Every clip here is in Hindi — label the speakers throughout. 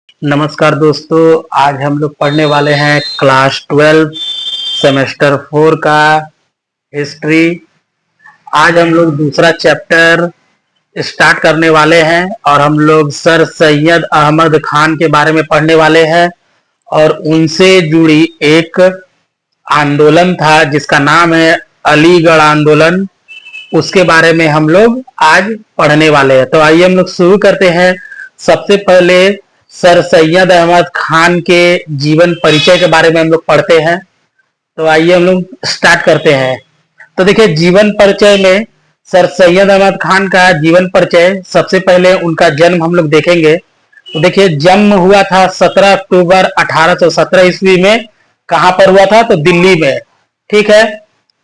Speaker 1: नमस्कार दोस्तों, आज हम लोग पढ़ने वाले हैं क्लास 12 सेमेस्टर 4 का हिस्ट्री। आज हम लोग दूसरा चैप्टर स्टार्ट करने वाले हैं और हम लोग सर सैयद अहमद खान के बारे में पढ़ने वाले हैं और उनसे जुड़ी एक आंदोलन था जिसका नाम है अलीगढ़ आंदोलन। उसके बारे में हम लोग आज पढ़ने वाले हैं। तो आइए हम लोग शुरू करते हैं। सबसे पहले सर सैयद अहमद खान के जीवन परिचय के बारे में हम लोग पढ़ते हैं। तो आइए हम लोग स्टार्ट करते हैं। तो देखिए, जीवन परिचय में सर सैयद अहमद खान का जीवन परिचय, सबसे पहले उनका जन्म हम लोग देखेंगे। तो देखिए, जन्म हुआ था 17 अक्टूबर 1817 ईस्वी में। कहां पर हुआ था? तो दिल्ली में। ठीक है।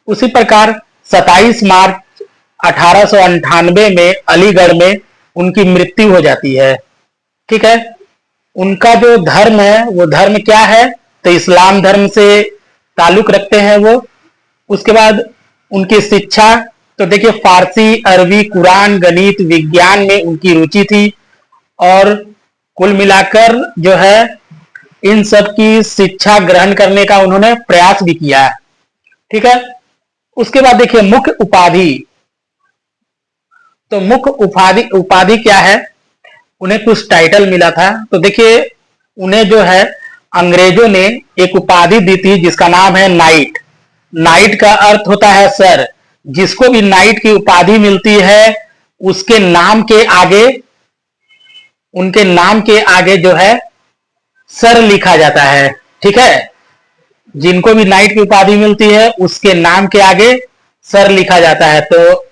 Speaker 1: उसी प्रकार 27 मार्च 1898 में अलीगढ़ में उनकी मृत्यु हो जाती है। ठीक है। उनका जो धर्म है वो धर्म क्या है? तो इस्लाम धर्म से ताल्लुक रखते हैं वो। उसके बाद उनकी शिक्षा, तो देखिए फारसी, अरबी, कुरान, गणित, विज्ञान में उनकी रुचि थी और कुल मिलाकर जो है इन सब की शिक्षा ग्रहण करने का उन्होंने प्रयास भी किया है। ठीक है। उसके बाद देखिए मुख्य उपाधि। तो मुख्य उपाधि उपाधि क्या है? उन्हें कुछ टाइटल मिला था। तो देखिए, उन्हें जो है अंग्रेजों ने एक उपाधि दी थी जिसका नाम है नाइट। नाइट का अर्थ होता है सर। जिसको भी नाइट की उपाधि मिलती है उसके नाम के आगे, उनके नाम के आगे जो है सर लिखा जाता है। ठीक है। जिनको भी नाइट की उपाधि मिलती है उसके नाम के आगे सर लिखा जाता है। तो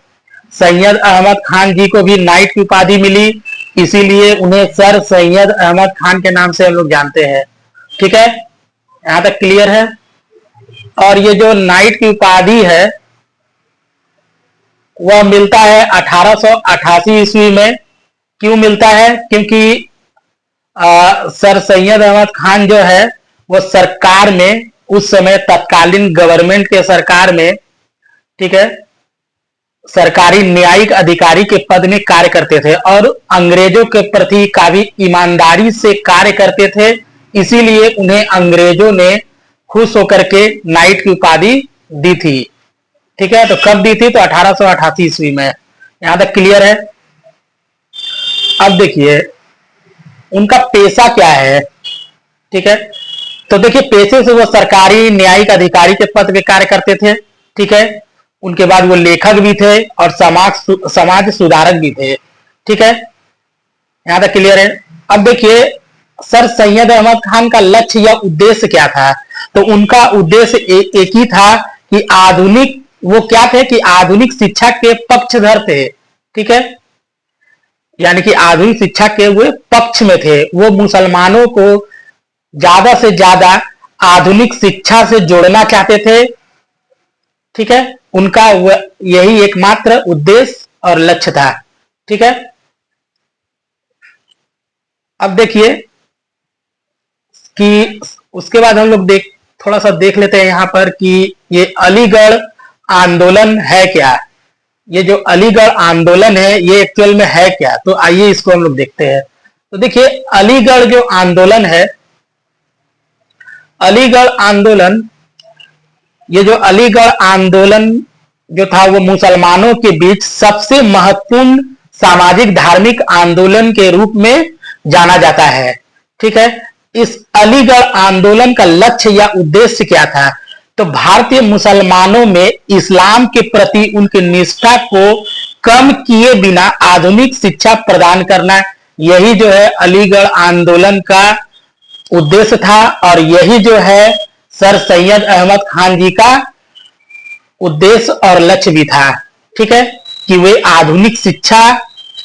Speaker 1: सैयद अहमद खान जी को भी नाइट की उपाधि मिली, इसीलिए उन्हें सर सैयद अहमद खान के नाम से हम लोग जानते हैं। ठीक है। यहां तक क्लियर है। और ये जो नाइट की उपाधि है वह मिलता है 1888 ईस्वी में। क्यों मिलता है? क्योंकि सर सैयद अहमद खान जो है वो सरकार में, उस समय तत्कालीन गवर्नमेंट के सरकार में, ठीक है, सरकारी न्यायिक अधिकारी के पद में कार्य करते थे और अंग्रेजों के प्रति काफी ईमानदारी से कार्य करते थे। इसीलिए उन्हें अंग्रेजों ने खुश होकर के नाइट की उपाधि दी थी। ठीक है। तो कब दी थी? तो 1888 ईस्वी में। यहां तक क्लियर है। अब देखिए उनका पेशा क्या है। ठीक है। तो देखिए, पेशे से वो सरकारी न्यायिक अधिकारी के पद पे कार्य करते थे। ठीक है। उनके बाद वो लेखक भी थे और समाज सुधारक भी थे। ठीक है। यहां तक क्लियर है। अब देखिए, सर सैयद अहमद खान का लक्ष्य या उद्देश्य क्या था? तो उनका उद्देश्य एक ही था कि आधुनिक, वो क्या थे कि आधुनिक शिक्षा के पक्षधर थे। ठीक है। यानी कि आधुनिक शिक्षा के वो पक्ष में थे। वो मुसलमानों को ज्यादा से ज्यादा आधुनिक शिक्षा से जोड़ना चाहते थे। ठीक है। उनका यही एकमात्र उद्देश्य और लक्ष्य था। ठीक है। अब देखिए कि उसके बाद हम लोग थोड़ा सा देख लेते हैं यहां पर कि ये अलीगढ़ आंदोलन है क्या। ये जो अलीगढ़ आंदोलन है ये एक्चुअल में है क्या? तो आइए इसको हम लोग देखते हैं। तो देखिए, अलीगढ़ जो आंदोलन है, अलीगढ़ आंदोलन, ये जो अलीगढ़ आंदोलन जो था वो मुसलमानों के बीच सबसे महत्वपूर्ण सामाजिक धार्मिक आंदोलन के रूप में जाना जाता है। ठीक है। इस अलीगढ़ आंदोलन का लक्ष्य या उद्देश्य क्या था? तो भारतीय मुसलमानों में इस्लाम के प्रति उनकी निष्ठा को कम किए बिना आधुनिक शिक्षा प्रदान करना, यही जो है अलीगढ़ आंदोलन का उद्देश्य था और यही जो है सर सैयद अहमद खान जी का उद्देश्य और लक्ष्य भी था। ठीक है। कि वे आधुनिक शिक्षा,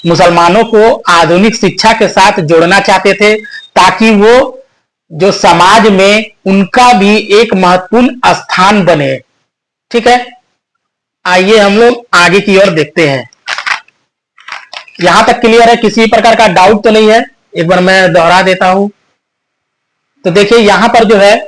Speaker 1: मुसलमानों को आधुनिक शिक्षा के साथ जोड़ना चाहते थे ताकि वो जो समाज में उनका भी एक महत्वपूर्ण स्थान बने। ठीक है। आइए हम लोग आगे की ओर देखते हैं। यहां तक क्लियर है? किसी प्रकार का डाउट तो नहीं है? एक बार मैं दोहरा देता हूं। तो देखिए यहां पर जो है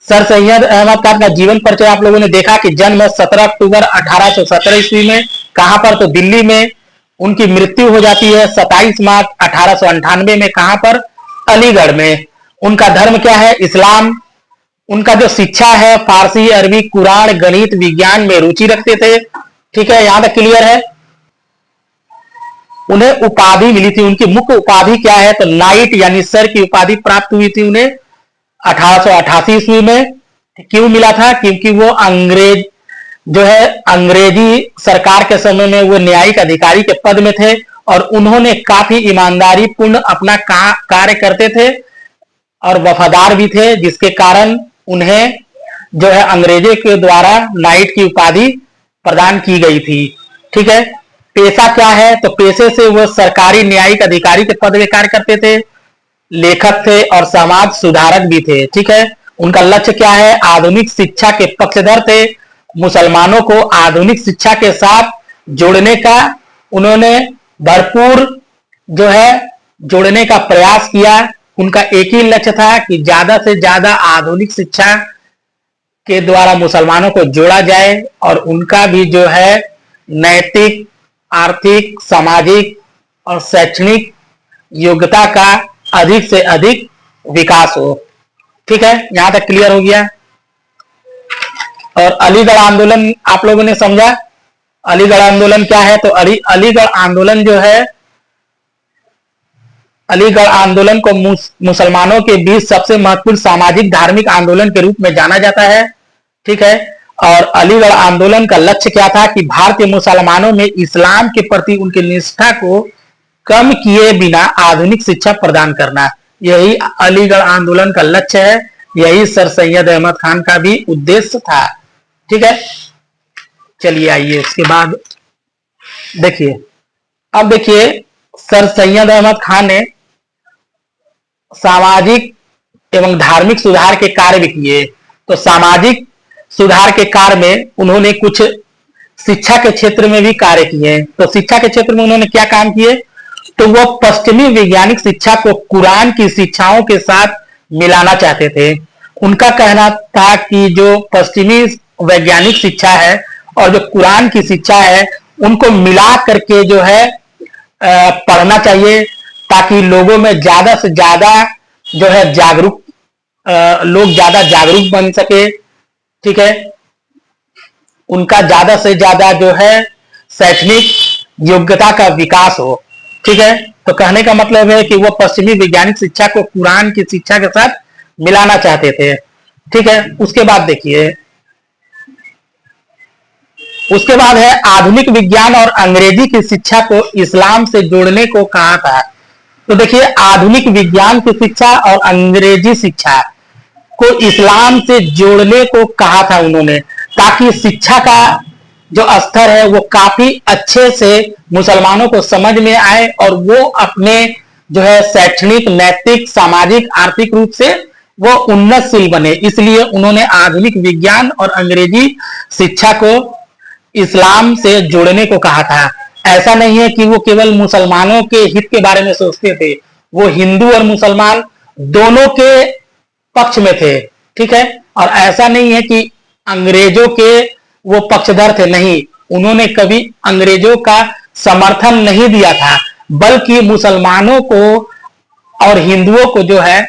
Speaker 1: सर सैयद अहमद खान का जीवन परिचय आप लोगों ने देखा कि जन्म 17 अक्टूबर 1817 ईस्वी में। कहां पर? तो दिल्ली में। उनकी मृत्यु हो जाती है 27 मार्च 1898 में। कहां पर? अलीगढ़ में। उनका धर्म क्या है? इस्लाम। उनका जो शिक्षा है फारसी, अरबी, कुरान, गणित, विज्ञान में रुचि रखते थे। ठीक है, यहां तक क्लियर है। उन्हें उपाधि मिली थी, उनकी मुख्य उपाधि क्या है? तो नाइट यानी सर की उपाधि प्राप्त हुई थी उन्हें 1888 ईस्वी में। क्यों मिला था? क्योंकि वो अंग्रेज जो है अंग्रेजी सरकार के समय में वो न्यायिक अधिकारी के पद में थे और उन्होंने काफी ईमानदारी पूर्ण अपना कार्य करते थे और वफादार भी थे, जिसके कारण उन्हें जो है अंग्रेजों के द्वारा नाइट की उपाधि प्रदान की गई थी। ठीक है, पेशा क्या है? तो पेशे से वो सरकारी न्यायिक अधिकारी के पद में कार्य करते थे, लेखक थे और समाज सुधारक भी थे। ठीक है, उनका लक्ष्य क्या है? आधुनिक शिक्षा के पक्षधर थे। मुसलमानों को आधुनिक शिक्षा के साथ जोड़ने का उन्होंने भरपूर जो है जोड़ने का प्रयास किया। उनका एक ही लक्ष्य था कि ज्यादा से ज्यादा आधुनिक शिक्षा के द्वारा मुसलमानों को जोड़ा जाए और उनका भी जो है नैतिक, आर्थिक, सामाजिक और शैक्षणिक योग्यता का अधिक से अधिक विकास हो। ठीक है, यहां तक क्लियर हो गया। और अलीगढ़ आंदोलन आप लोगों ने समझा। अलीगढ़ आंदोलन क्या है? तो अलीगढ़ आंदोलन जो है, अलीगढ़ आंदोलन को मुसलमानों के बीच सबसे महत्वपूर्ण सामाजिक धार्मिक आंदोलन के रूप में जाना जाता है। ठीक है, और अलीगढ़ आंदोलन का लक्ष्य क्या था कि भारतीय मुसलमानों में इस्लाम के प्रति उनकी निष्ठा को कम किए बिना आधुनिक शिक्षा प्रदान करना, यही अलीगढ़ आंदोलन का लक्ष्य है। यही सर सैयद अहमद खान का भी उद्देश्य था। ठीक है, चलिए आइए उसके बाद देखिए। अब देखिए, सर सैयद अहमद खान ने सामाजिक एवं धार्मिक सुधार के कार्य भी किए। तो सामाजिक सुधार के कार्य में उन्होंने कुछ शिक्षा के क्षेत्र में भी कार्य किए। तो शिक्षा के क्षेत्र में उन्होंने क्या काम किए? तो वो पश्चिमी वैज्ञानिक शिक्षा को कुरान की शिक्षाओं के साथ मिलाना चाहते थे। उनका कहना था कि जो पश्चिमी वैज्ञानिक शिक्षा है और जो कुरान की शिक्षा है उनको मिला करके जो है पढ़ना चाहिए, ताकि लोगों में ज्यादा से ज्यादा जो है लोग ज्यादा जागरूक बन सके। ठीक है, उनका ज्यादा से ज्यादा जो है शैक्षणिक योग्यता का विकास हो। ठीक है, तो कहने का मतलब है कि वो पश्चिमी वैज्ञानिक शिक्षा को कुरान की शिक्षा के साथ मिलाना चाहते थे। ठीक है, उसके बाद देखिए, उसके बाद है आधुनिक विज्ञान और अंग्रेजी की शिक्षा को इस्लाम से जोड़ने को कहा था। तो देखिए, आधुनिक विज्ञान की शिक्षा और अंग्रेजी शिक्षा को इस्लाम से जोड़ने को कहा था उन्होंने, ताकि शिक्षा का जो स्तर है वो काफी अच्छे से मुसलमानों को समझ में आए और वो अपने जो है शैक्षणिक, नैतिक, सामाजिक, आर्थिक रूप से वो उन्नतशील बने। इसलिए उन्होंने आधुनिक विज्ञान और अंग्रेजी शिक्षा को इस्लाम से जोड़ने को कहा था। ऐसा नहीं है कि वो केवल मुसलमानों के हित के बारे में सोचते थे, वो हिंदू और मुसलमान दोनों के पक्ष में थे। ठीक है, और ऐसा नहीं है कि अंग्रेजों के वो पक्षधर थे, नहीं, उन्होंने कभी अंग्रेजों का समर्थन नहीं दिया था, बल्कि मुसलमानों को और हिंदुओं को जो है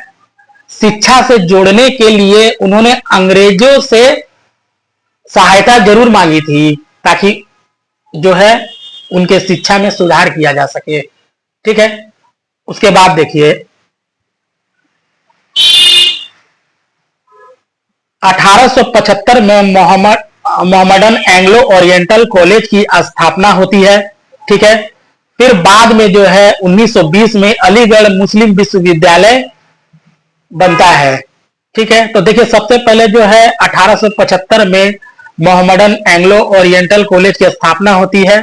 Speaker 1: शिक्षा से जोड़ने के लिए उन्होंने अंग्रेजों से सहायता जरूर मांगी थी, ताकि जो है उनके शिक्षा में सुधार किया जा सके। ठीक है, उसके बाद देखिए 1875 में मोहम्मडन एंग्लो ओरिएंटल कॉलेज की स्थापना होती है। ठीक है, फिर बाद में जो है 1920 में अलीगढ़ मुस्लिम विश्वविद्यालय बनता है। ठीक है, तो देखिए सबसे पहले जो है 1875 में मोहम्मडन एंग्लो ओरिएंटल कॉलेज की स्थापना होती है।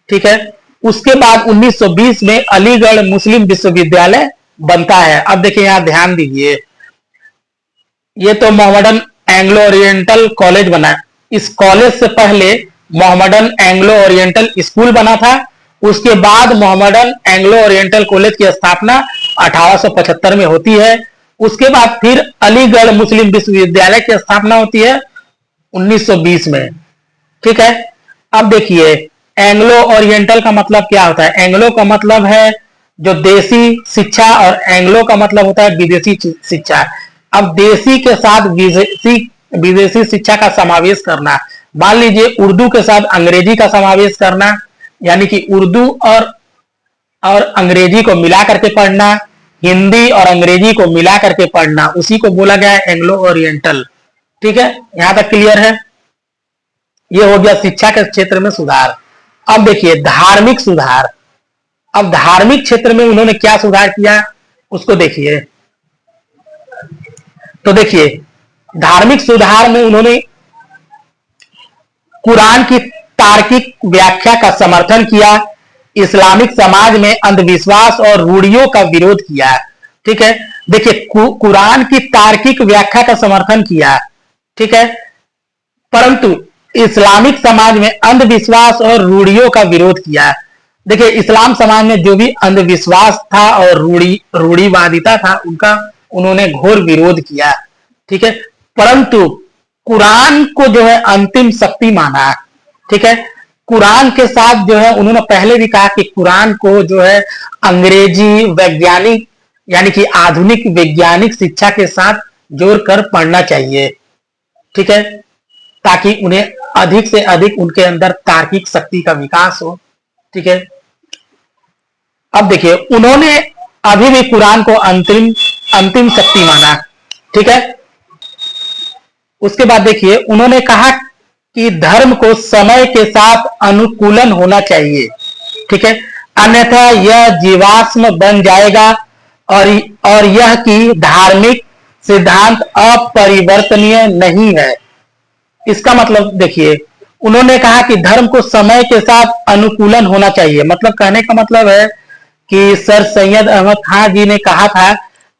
Speaker 1: ठीक है, उसके बाद 1920 में अलीगढ़ मुस्लिम विश्वविद्यालय बनता है। अब देखिए यहां ध्यान दीजिए, ये तो मोहम्मडन एंग्लो ओरिएंटल कॉलेज बना। इस कॉलेज से पहले मोहम्मडन एंग्लो ओरिएंटल स्कूल बना था। उसके बाद मोहम्मडन एंग्लो ओरिएंटल कॉलेज की स्थापना 1875 में होती है। उसके बाद फिर अलीगढ़ मुस्लिम विश्वविद्यालय की स्थापना होती है 1920 में। ठीक है, अब देखिए एंग्लो ओरिएंटल का मतलब क्या होता है? एंग्लो का मतलब है जो देसी शिक्षा और एंग्लो का मतलब होता है विदेशी शिक्षा। अब देसी के साथ विदेशी विदेशी शिक्षा का समावेश करना, मान लीजिए उर्दू के साथ अंग्रेजी का समावेश करना, यानी कि उर्दू और अंग्रेजी को मिला करके पढ़ना, हिंदी और अंग्रेजी को मिला करके पढ़ना, उसी को बोला गया है एंग्लो ओरिएंटल। ठीक है, यहां तक क्लियर है। ये हो गया शिक्षा के क्षेत्र में सुधार। अब देखिए धार्मिक सुधार। अब धार्मिक क्षेत्र में उन्होंने क्या सुधार किया उसको देखिए। तो देखिए धार्मिक सुधार में उन्होंने कुरान की तार्किक व्याख्या का समर्थन किया, इस्लामिक समाज में अंधविश्वास और रूढ़ियों का विरोध किया। ठीक है, देखिए कुरान की तार्किक व्याख्या का समर्थन किया, ठीक है, परंतु इस्लामिक समाज में अंधविश्वास और रूढ़ियों का विरोध किया। देखिए इस्लाम समाज में जो भी अंधविश्वास था और रूढ़िवादिता था उनका उन्होंने घोर विरोध किया। ठीक है, परंतु कुरान को जो है अंतिम शक्ति माना। ठीक है, कुरान के साथ जो है उन्होंने पहले भी कहा कि कुरान को जो है अंग्रेजी वैज्ञानिक यानी कि आधुनिक वैज्ञानिक शिक्षा के साथ जोड़कर पढ़ना चाहिए। ठीक है, ताकि उन्हें अधिक से अधिक उनके अंदर तार्किक शक्ति का विकास हो। ठीक है, अब देखिए उन्होंने अभी भी कुरान को अंतिम शक्ति माना। ठीक है, उसके बाद देखिए उन्होंने कहा कि धर्म को समय के साथ अनुकूलन होना चाहिए। ठीक है, अन्यथा यह जीवाश्म बन जाएगा और यह कि धार्मिक सिद्धांत अपरिवर्तनीय नहीं है। इसका मतलब देखिए उन्होंने कहा कि धर्म को समय के साथ अनुकूलन होना चाहिए। मतलब कहने का मतलब है कि सर सैयद अहमद खान जी ने कहा था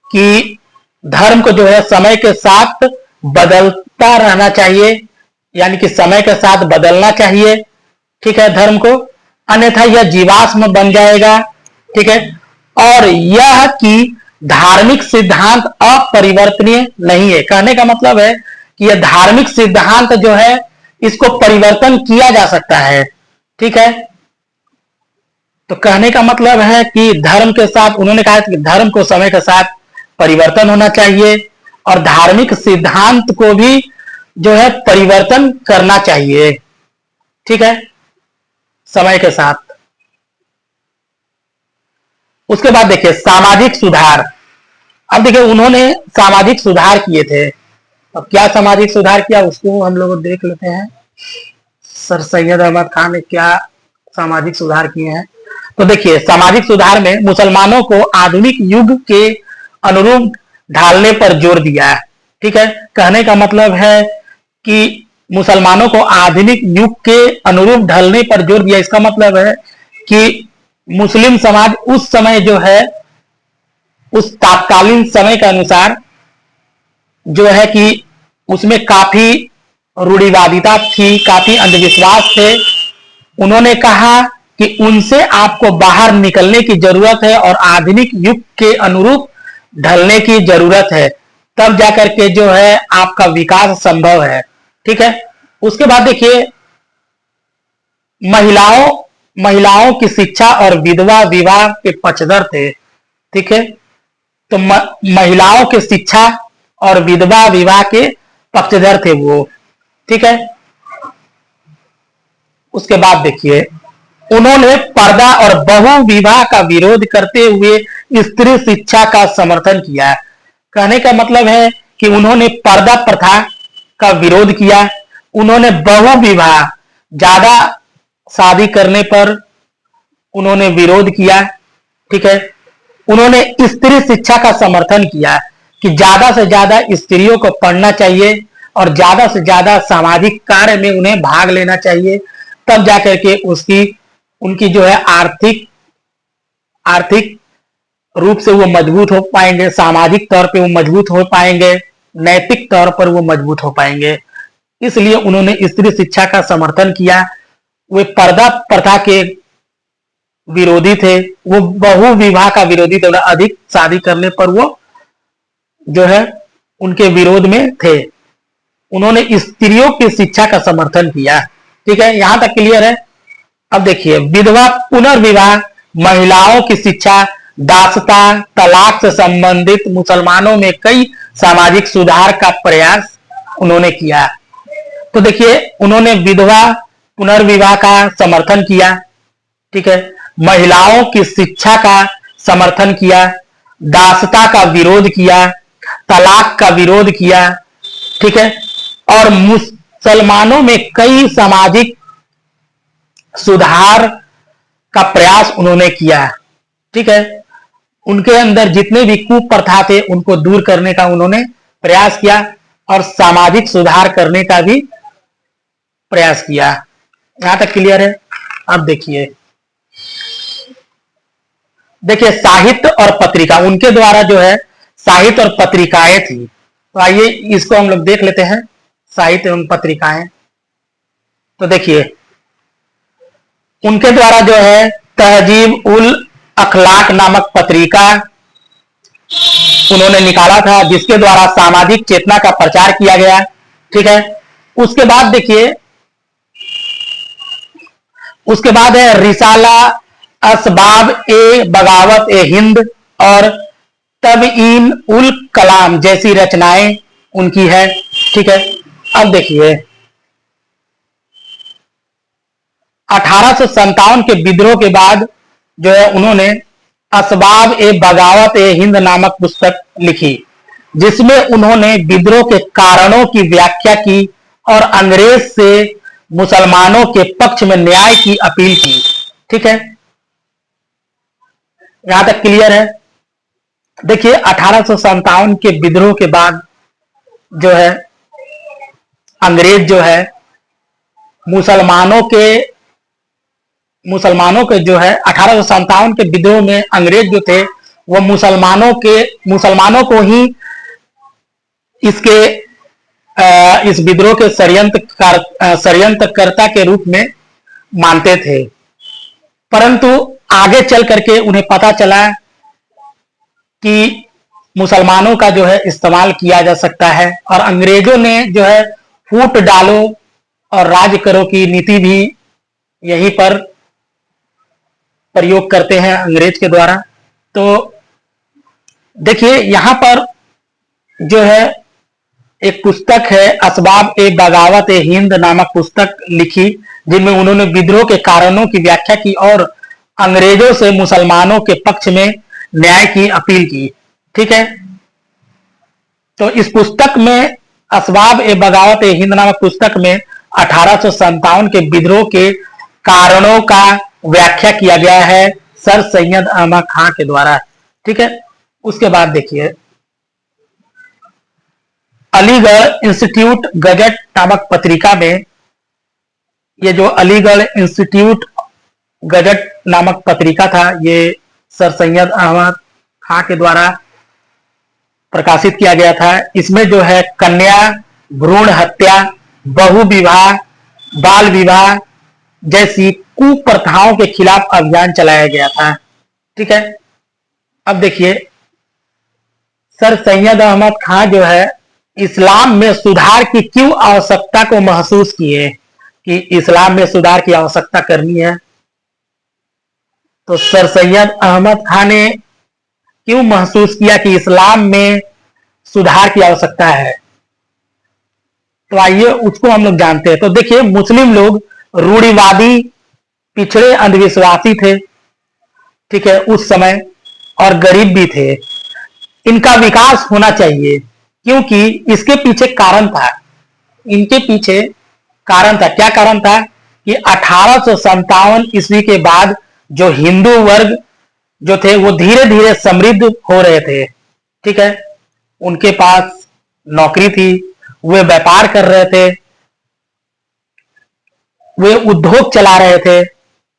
Speaker 1: कि धर्म को जो है समय के साथ बदलता रहना चाहिए, यानी कि समय के साथ बदलना चाहिए। ठीक है, धर्म को, अन्यथा यह जीवाश्म बन जाएगा। ठीक है, और यह कि धार्मिक सिद्धांत अपरिवर्तनीय नहीं है। कहने का मतलब है कि यह धार्मिक सिद्धांत जो है इसको परिवर्तन किया जा सकता है। ठीक है, तो कहने का मतलब है कि धर्म के साथ उन्होंने कहा कि धर्म को समय के साथ परिवर्तन होना चाहिए और धार्मिक सिद्धांत को भी जो है परिवर्तन करना चाहिए। ठीक है, समय के साथ। उसके बाद देखिए सामाजिक सुधार। अब देखिए उन्होंने सामाजिक सुधार किए थे। अब क्या सामाजिक सुधार किया उसको हम लोग देख लेते हैं। सर सैयद अहमद खान ने क्या सामाजिक सुधार किए हैं। तो देखिए सामाजिक सुधार में मुसलमानों को आधुनिक युग के अनुरूप ढालने पर जोर दिया है। ठीक है, कहने का मतलब है कि मुसलमानों को आधुनिक युग के अनुरूप ढलने पर जोर दिया। इसका मतलब है कि मुस्लिम समाज उस समय जो है उस तात्कालीन समय के अनुसार जो है कि उसमें काफी रूढ़िवादिता थी, काफी अंधविश्वास थे। उन्होंने कहा कि उनसे आपको बाहर निकलने की जरूरत है और आधुनिक युग के अनुरूप ढलने की जरूरत है, तब जाकर के जो है आपका विकास संभव है। ठीक है, उसके बाद देखिए महिलाओं की शिक्षा और विधवा विवाह के पक्षधर थे। ठीक है, तो महिलाओं की शिक्षा और विधवा विवाह के पक्षधर थे वो। ठीक है, उसके बाद देखिए उन्होंने पर्दा और बहु विवाह का विरोध करते हुए स्त्री शिक्षा का समर्थन किया। कहने का मतलब है कि उन्होंने पर्दा प्रथा का विरोध किया, उन्होंने बहु विवाह ज्यादा शादी करने पर उन्होंने विरोध किया। ठीक है, उन्होंने स्त्री शिक्षा का समर्थन किया कि ज्यादा से ज्यादा स्त्रियों को पढ़ना चाहिए और ज्यादा से ज्यादा सामाजिक कार्य में उन्हें भाग लेना चाहिए, तब जाकर के उनकी जो है आर्थिक रूप से वो मजबूत हो पाएंगे, सामाजिक तौर पे वो मजबूत हो पाएंगे, नैतिक तौर पर वो मजबूत हो पाएंगे। इसलिए उन्होंने स्त्री शिक्षा का समर्थन किया। वे पर्दा प्रथा के विरोधी थे, वो बहु विवाह का विरोधी थे, अधिक शादी करने पर वो जो है उनके विरोध में थे। उन्होंने स्त्रियों की शिक्षा का समर्थन किया। ठीक है, यहां तक क्लियर है। अब देखिए विधवा पुनर्विवाह, महिलाओं की शिक्षा, दासता, तलाक से संबंधित मुसलमानों में कई सामाजिक सुधार का प्रयास उन्होंने किया। तो देखिए, उन्होंने विधवा पुनर्विवाह का समर्थन किया, ठीक है, महिलाओं की शिक्षा का समर्थन किया, दासता का विरोध किया, तलाक का विरोध किया, ठीक है, और मुसलमानों में कई सामाजिक सुधार का प्रयास उन्होंने किया, ठीक है। उनके अंदर जितने भी कुप्रथा थे उनको दूर करने का उन्होंने प्रयास किया और सामाजिक सुधार करने का भी प्रयास किया। यहां तक क्लियर है? अब देखिए, साहित्य और पत्रिका, उनके द्वारा जो है साहित्य और पत्रिकाएं थी। तो आइए इसको हम लोग देख लेते हैं, साहित्य एवं पत्रिकाएं। तो देखिए, उनके द्वारा जो है तहजीब उल अखलाक नामक पत्रिका उन्होंने निकाला था, जिसके द्वारा सामाजिक चेतना का प्रचार किया गया, ठीक है। उसके बाद देखिए, उसके बाद है रिसाला असबाब ए बगावत ए हिंद और तबईन उल कलाम जैसी रचनाएं उनकी है, ठीक है। अब देखिए, 1857 के विद्रोह के बाद जो है उन्होंने असबाब ए बगावत ए हिंद नामक पुस्तक लिखी, जिसमें उन्होंने विद्रोह के कारणों की व्याख्या की और अंग्रेज से मुसलमानों के पक्ष में न्याय की अपील की, ठीक है। यहां तक क्लियर है? देखिए, 1857 के विद्रोह के बाद जो है अंग्रेज जो है मुसलमानों के जो है 1857 के विद्रोह में अंग्रेज जो थे वो मुसलमानों को ही इस विद्रोह के षड्यंत्रकर्ता के रूप में मानते थे। परंतु आगे चल करके उन्हें पता चला कि मुसलमानों का जो है इस्तेमाल किया जा सकता है, और अंग्रेजों ने जो है फूट डालो और राज करो की नीति भी यहीं पर प्रयोग करते हैं अंग्रेज के द्वारा। तो देखिए, यहां पर जो है एक पुस्तक है असबाब ए बगावत ए हिंद नामक पुस्तक लिखी, जिनमें उन्होंने विद्रोह के कारणों की व्याख्या की और अंग्रेजों से मुसलमानों के पक्ष में न्याय की अपील की, ठीक है। तो इस पुस्तक में असबाब ए बगावत ए हिंद नामक पुस्तक में 1857 के विद्रोह के कारणों का व्याख्या किया गया है सर सैयद अहमद खां के द्वारा, ठीक है। उसके बाद देखिए, अलीगढ़ इंस्टीट्यूट गजट नामक पत्रिका में, ये जो अलीगढ़ इंस्टीट्यूट गजट नामक पत्रिका था ये सर सैयद अहमद खां के द्वारा प्रकाशित किया गया था। इसमें जो है कन्या भ्रूण हत्या, बहु विवाह, बाल विवाह जैसी कुप्रथाओं के खिलाफ अभियान चलाया गया था, ठीक है। अब देखिए, सर सैयद अहमद खां जो है इस्लाम में सुधार की क्यों आवश्यकता को महसूस किए कि इस्लाम में सुधार की आवश्यकता करनी है। तो सर सैयद अहमद खां ने क्यों महसूस किया कि इस्लाम में सुधार की आवश्यकता है, तो आइए उसको हम लोग जानते हैं। तो देखिए, मुस्लिम लोग रूढ़िवादी, पिछड़े, अंधविश्वासी थे, ठीक है, उस समय, और गरीब भी थे। इनका विकास होना चाहिए, क्योंकि इसके पीछे कारण था, इनके पीछे कारण था। क्या कारण था कि 1857 ईस्वी के बाद जो हिंदू वर्ग जो थे वो धीरे धीरे समृद्ध हो रहे थे, ठीक है। उनके पास नौकरी थी, वे व्यापार कर रहे थे, वे उद्योग चला रहे थे,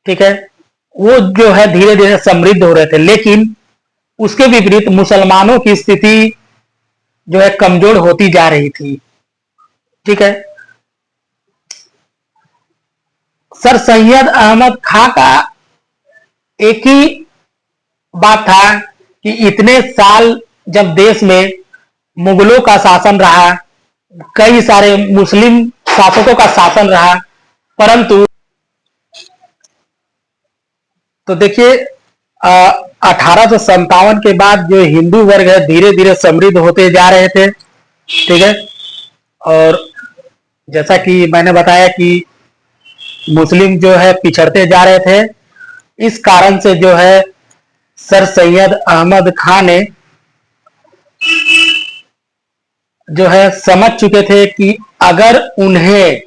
Speaker 1: ठीक है। वो जो है धीरे धीरे समृद्ध हो रहे थे, लेकिन उसके विपरीत मुसलमानों की स्थिति जो है कमजोर होती जा रही थी, ठीक है। सर सैयद अहमद खां का एक ही बात था कि इतने साल जब देश में मुगलों का शासन रहा, कई सारे मुस्लिम शासकों का शासन रहा, परंतु तो देखिए 1857 के बाद जो हिंदू वर्ग है धीरे धीरे समृद्ध होते जा रहे थे, ठीक है। और जैसा कि मैंने बताया कि मुस्लिम जो है पिछड़ते जा रहे थे, इस कारण से जो है सर सैयद अहमद खान ने जो है समझ चुके थे कि अगर उन्हें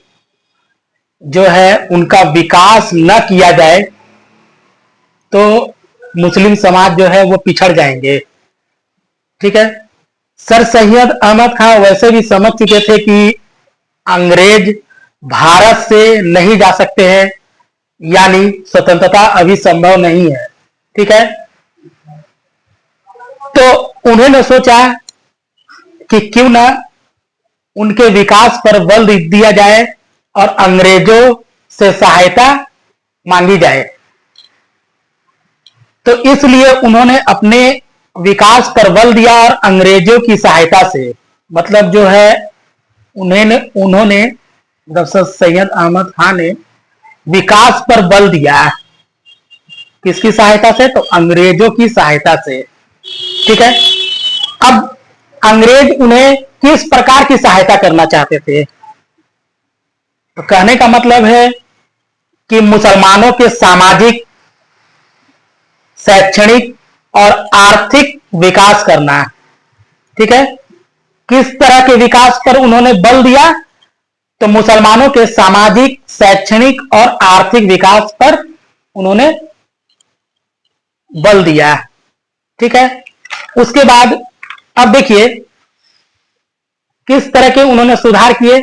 Speaker 1: जो है उनका विकास न किया जाए तो मुस्लिम समाज जो है वो पिछड़ जाएंगे, ठीक है। सर सैयद अहमद खान वैसे भी समझ चुके थे कि अंग्रेज भारत से नहीं जा सकते हैं, यानी स्वतंत्रता अभी संभव नहीं है, ठीक है। तो उन्होंने सोचा कि क्यों ना उनके विकास पर बल दिया जाए और अंग्रेजों से सहायता मांगी जाए। तो इसलिए उन्होंने अपने विकास पर बल दिया और अंग्रेजों की सहायता से, मतलब जो है उन्होंने सर सैयद अहमद खान ने विकास पर बल दिया। किसकी सहायता से? तो अंग्रेजों की सहायता से, ठीक है। अब अंग्रेज उन्हें किस प्रकार की सहायता करना चाहते थे? तो कहने का मतलब है कि मुसलमानों के सामाजिक, शैक्षणिक और आर्थिक विकास करना, ठीक है। किस तरह के विकास पर उन्होंने बल दिया? तो मुसलमानों के सामाजिक, शैक्षणिक और आर्थिक विकास पर उन्होंने बल दिया, ठीक है। उसके बाद अब देखिए किस तरह के उन्होंने सुधार किए।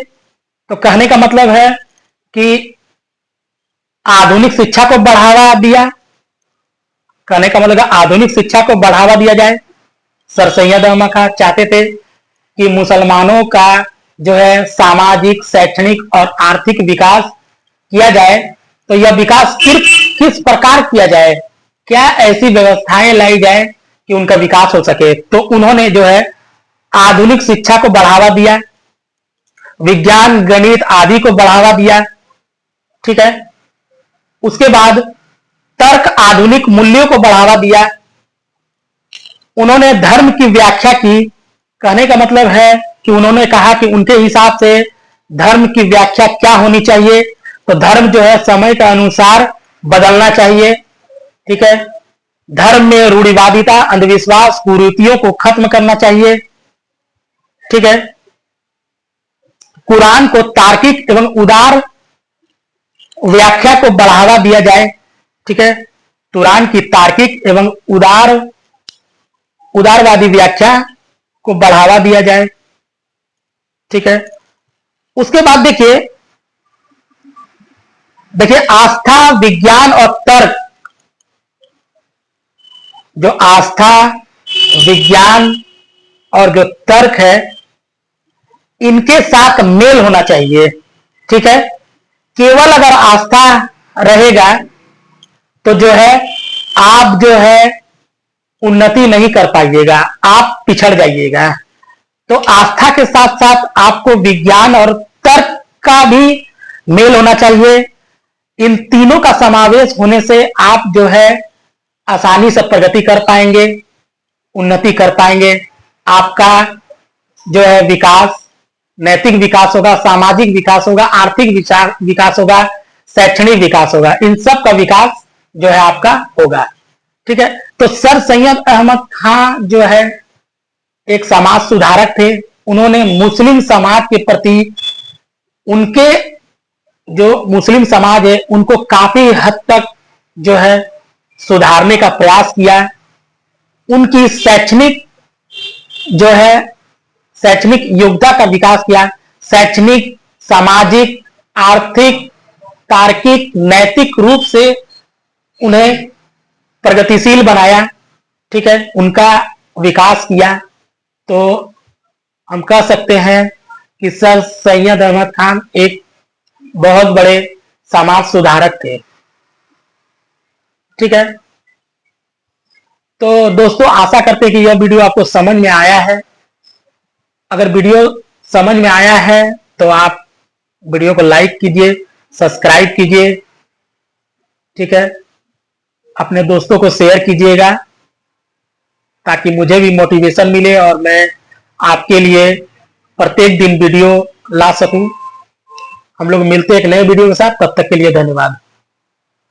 Speaker 1: तो कहने का मतलब है कि आधुनिक शिक्षा को बढ़ावा दिया। कहने का मतलब आधुनिक शिक्षा को बढ़ावा दिया जाए। सर सैयद अहमद खान चाहते थे कि मुसलमानों का जो है सामाजिक, शैक्षणिक और आर्थिक विकास किया जाए। तो यह विकास सिर्फ किस प्रकार किया जाए, क्या ऐसी व्यवस्थाएं लाई जाए कि उनका विकास हो सके। तो उन्होंने जो है आधुनिक शिक्षा को बढ़ावा दिया, विज्ञान, गणित आदि को बढ़ावा दिया, ठीक है। उसके बाद तर्क, आधुनिक मूल्यों को बढ़ावा दिया। उन्होंने धर्म की व्याख्या की। कहने का मतलब है कि उन्होंने कहा कि उनके हिसाब से धर्म की व्याख्या क्या होनी चाहिए। तो धर्म जो है समय के अनुसार बदलना चाहिए, ठीक है। धर्म में रूढ़िवादिता, अंधविश्वास, कुरीतियों को खत्म करना चाहिए, ठीक है। कुरान को तार्किक एवं उदार व्याख्या को बढ़ावा दिया जाए, ठीक है। कुरान की तार्किक एवं उदारवादी व्याख्या को बढ़ावा दिया जाए, ठीक है। उसके बाद देखिए आस्था, विज्ञान और तर्क, जो आस्था, विज्ञान और जो तर्क है इनके साथ मेल होना चाहिए, ठीक है। केवल अगर आस्था रहेगा तो जो है आप जो है उन्नति नहीं कर पाइएगा, आप पिछड़ जाइएगा। तो आस्था के साथ साथ आपको विज्ञान और तर्क का भी मेल होना चाहिए। इन तीनों का समावेश होने से आप जो है आसानी से प्रगति कर पाएंगे, उन्नति कर पाएंगे। आपका जो है विकास, नैतिक विकास होगा, सामाजिक विकास होगा, आर्थिक विकास होगा, शैक्षणिक विकास होगा। इन सब का विकास जो है आपका होगा, ठीक है। तो सर सैयद अहमद खान जो है एक समाज सुधारक थे। उन्होंने मुस्लिम समाज के प्रति, उनके जो मुस्लिम समाज है उनको काफी हद तक जो है सुधारने का प्रयास किया। उनकी शैक्षणिक जो है शैक्षणिक योग्यता का विकास किया। शैक्षणिक, सामाजिक, आर्थिक, तार्किक, नैतिक रूप से उन्हें प्रगतिशील बनाया, ठीक है। उनका विकास किया। तो हम कह सकते हैं कि सर सैयद अहमद खान एक बहुत बड़े समाज सुधारक थे, ठीक है। तो दोस्तों आशा करते हैं कि यह वीडियो आपको समझ में आया है। अगर वीडियो समझ में आया है तो आप वीडियो को लाइक कीजिए, सब्सक्राइब कीजिए, ठीक है। अपने दोस्तों को शेयर कीजिएगा। ताकि मुझे भी मोटिवेशन मिले और मैं आपके लिए प्रत्येक दिन वीडियो ला सकूं। हम लोग मिलते हैं एक नए वीडियो के साथ, तब तक के लिए धन्यवाद।